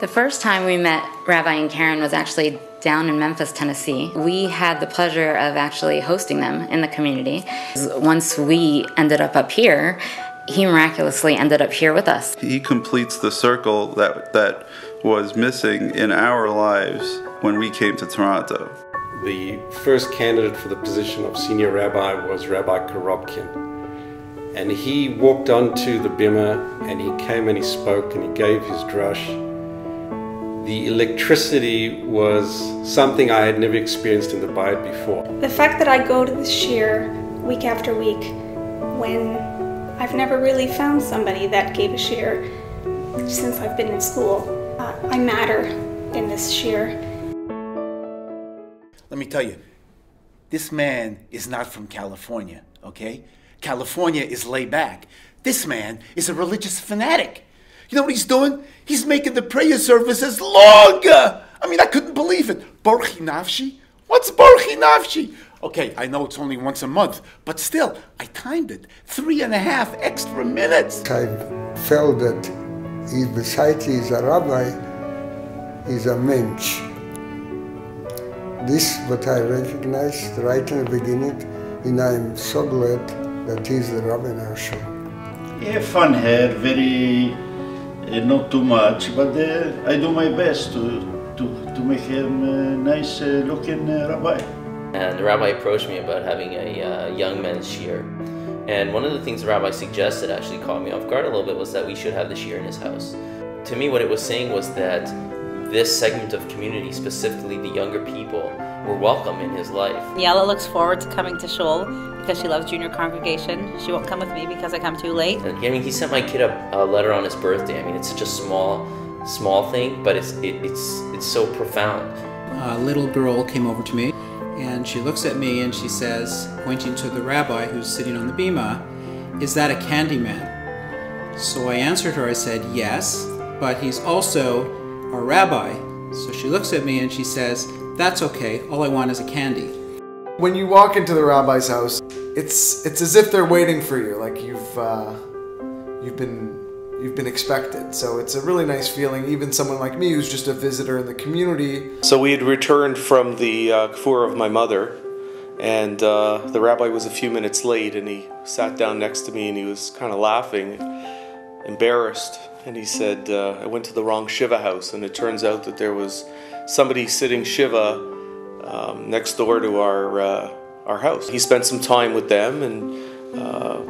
The first time we met Rabbi and Karen was actually down in Memphis, Tennessee. We had the pleasure of actually hosting them in the community. Once we ended up here, he miraculously ended up here with us. He completes the circle that was missing in our lives when we came to Toronto. The first candidate for the position of senior rabbi was Rabbi Korobkin. And he walked onto the bima and he came and he spoke and he gave his drush. The electricity was something I had never experienced in the Bayit before. The fact that I go to the shir week after week when I've never really found somebody that gave a shir since I've been in school. I matter in this shir. Let me tell you, this man is not from California, okay? California is laid back. This man is a religious fanatic. You know what he's doing? He's making the prayer services longer. I mean, I couldn't believe it. Borchi Nafshi? What's Borchi Nafshi? Okay, I know it's only once a month, but still, I timed it. 3.5 extra minutes. I felt that he, besides he's a rabbi, he's a mensch. This what I recognized right in the beginning, and I'm so glad that he's the rabbi in our show. Yeah, fun hair, very, not too much, but I do my best to make him a nice looking rabbi. And the rabbi approached me about having a young men's shiur. And one of the things the rabbi suggested actually caught me off guard a little bit was that we should have the shiur in his house. To me, what it was saying was that this segment of community, specifically the younger people, were welcome in his life. Yella looks forward to coming to shul because she loves junior congregation. She won't come with me because I come too late. And, I mean, he sent my kid a letter on his birthday. I mean, it's such a small thing, but it's so profound. A little girl came over to me, and she looks at me and she says, pointing to the rabbi who's sitting on the bima, "Is that a candy man?" So I answered her, I said, "Yes, but he's also a rabbi." So she looks at me and she says, "That's okay, all I want is a candy." When you walk into the rabbi's house, it's as if they're waiting for you, like you've been expected. So it's a really nice feeling, even someone like me who's just a visitor in the community. So we had returned from the kfur of my mother, and the rabbi was a few minutes late, and he sat down next to me and he was kind of laughing, embarrassed. And he said, I went to the wrong Shiva house, and it turns out that there was somebody sitting Shiva next door to our house. He spent some time with them and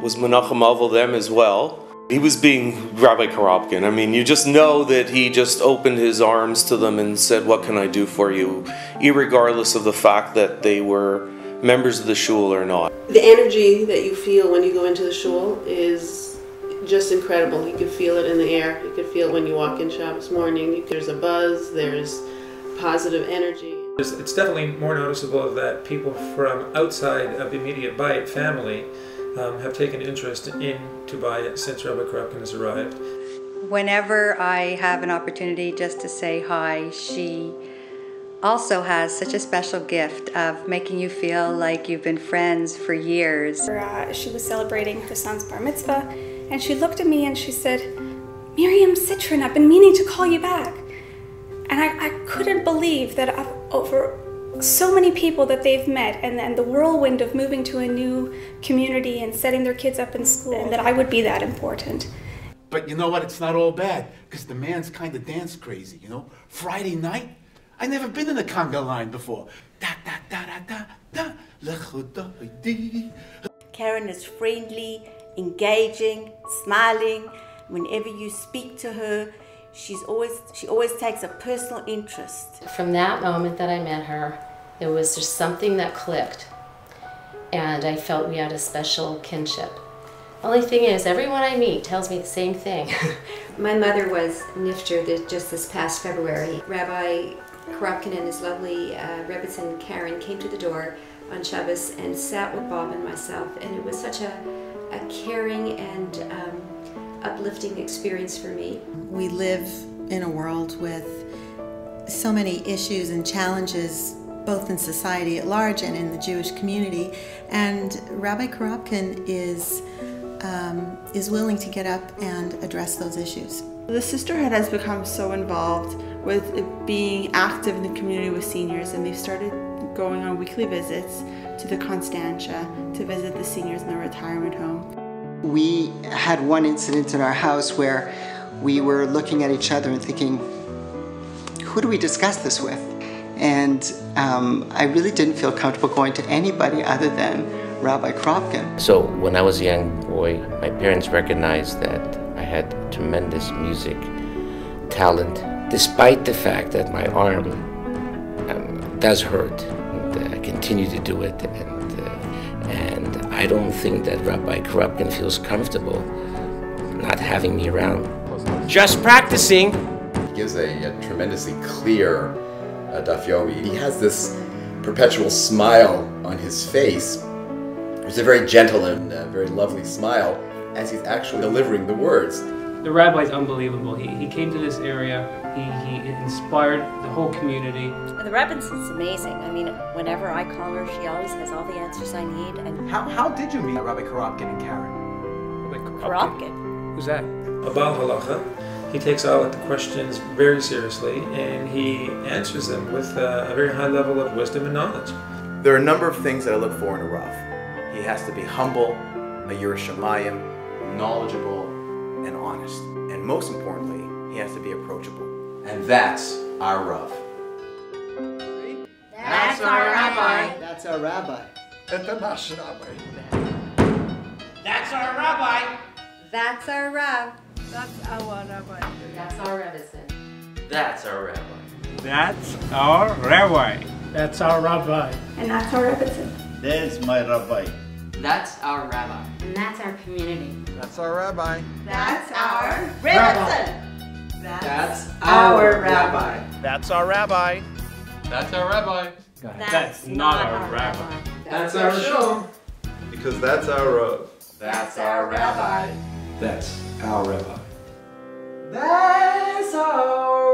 was menachem avel them as well. He was being Rabbi Korobkin. I mean, you just know that he just opened his arms to them and said, "What can I do for you?" Irregardless of the fact that they were members of the shul or not. The energy that you feel when you go into the shul is just incredible. You can feel it in the air. You can feel it when you walk in Shabbos morning. There's a buzz, there's positive energy. It's definitely more noticeable that people from outside of the immediate Bayit family have taken interest into Bayit since Rabbi Korobkin has arrived. Whenever I have an opportunity just to say hi, she also has such a special gift of making you feel like you've been friends for years. She was celebrating her son's bar mitzvah, and she looked at me and she said, "Miriam Citron, I've been meaning to call you back." And I couldn't believe that over so many people that they've met and the whirlwind of moving to a new community and setting their kids up in school, and that I would be that important. But you know what? It's not all bad, because the man's kind of dance crazy, you know? Friday night, I never been in a conga line before. Da da da da da da. Karen is friendly, engaging, smiling. Whenever you speak to her, she always takes a personal interest. From that moment that I met her, there was just something that clicked, and I felt we had a special kinship. Only thing is, everyone I meet tells me the same thing. My mother was nifter just this past February. Rabbi Korobkin and his lovely Rebbitzin Karen came to the door on Shabbos and sat with Bob and myself, and it was such a caring and uplifting experience for me. We live in a world with so many issues and challenges, both in society at large and in the Jewish community, and Rabbi Korobkin is is willing to get up and address those issues. The sisterhood has become so involved with being active in the community with seniors, and they've started going on weekly visits to the Constantia to visit the seniors in the retirement home. We had one incident in our house where we were looking at each other and thinking, who do we discuss this with? And I really didn't feel comfortable going to anybody other than Rabbi Korobkin. So when I was a young boy, my parents recognized that I had tremendous music talent, despite the fact that my arm does hurt. And I continue to do it, and I don't think that Rabbi Korobkin feels comfortable not having me around. Just practicing. He gives a tremendously clear daf yomi. He has this perpetual smile on his face. It's a very gentle and very lovely smile as he's actually delivering the words. The rabbi's unbelievable. He came to this area, he inspired the whole community. And the Robinson's amazing. I mean, whenever I call her, she always has all the answers I need. And How did you meet Rabbi Korobkin and Karen? Rabbi Korobkin? Who's that? Abal Halacha. He takes all of the questions very seriously, and he answers them with a very high level of wisdom and knowledge. There are a number of things that I look for in a Rav. He has to be humble, a Yireh Shamayim, knowledgeable, and honest. And most importantly, he has to be approachable. And that's our Rav. That's our Rabbi. That's our Rabbi. That's our Rabbi. That's our Rav. That's our Rabbi. That's our Rebbetzin. That's our Rabbi. That's our Rabbi. That's our Rabbi. And that's our Rebbetzin. That's my Rabbi. That's our Rabbi. And that's our community. That's our Rabbi. That's our Rebbetzin. That's our Rabbi. That's our Rabbi. That's our Rabbi. That's not our Rabbi. That's our Shul. Because that's our Rav. That's our Rabbi. That's our Rabbi. That's our